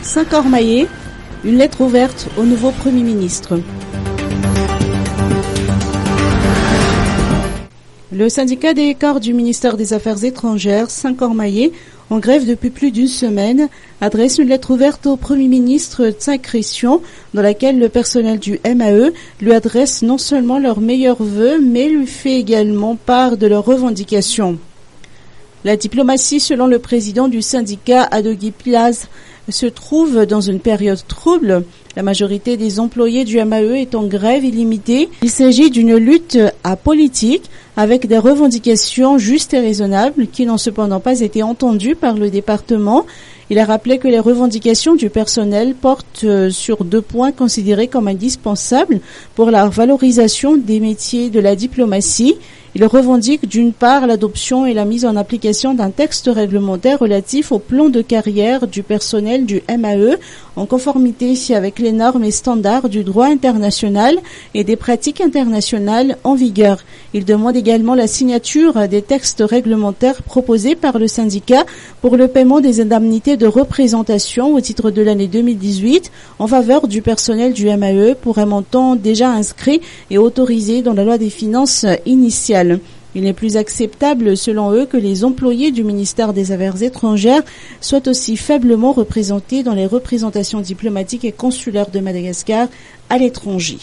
Saint-Cormaillé, une lettre ouverte au nouveau Premier ministre. Le syndicat des corps du ministère des Affaires étrangères, Saint-Cormaillé, en grève depuis plus d'une semaine, adresse une lettre ouverte au Premier ministre Tsai Christian, dans laquelle le personnel du MAE lui adresse non seulement leurs meilleurs vœux, mais lui fait également part de leurs revendications. La diplomatie, selon le président du syndicat, Adogi Plaz, se trouve dans une période trouble. La majorité des employés du MAE est en grève illimitée. Il s'agit d'une lutte apolitique avec des revendications justes et raisonnables qui n'ont cependant pas été entendues par le département. Il a rappelé que les revendications du personnel portent sur 2 points considérés comme indispensables pour la valorisation des métiers de la diplomatie. Il revendique d'une part l'adoption et la mise en application d'un texte réglementaire relatif au plan de carrière du personnel du MAE en conformité avec les normes et standards du droit international et des pratiques internationales en vigueur. Il demande également la signature des textes réglementaires proposés par le syndicat pour le paiement des indemnités de représentation au titre de l'année 2018 en faveur du personnel du MAE pour un montant déjà inscrit et autorisé dans la loi des finances initiale. Il n'est plus acceptable, selon eux, que les employés du ministère des Affaires étrangères soient aussi faiblement représentés dans les représentations diplomatiques et consulaires de Madagascar à l'étranger.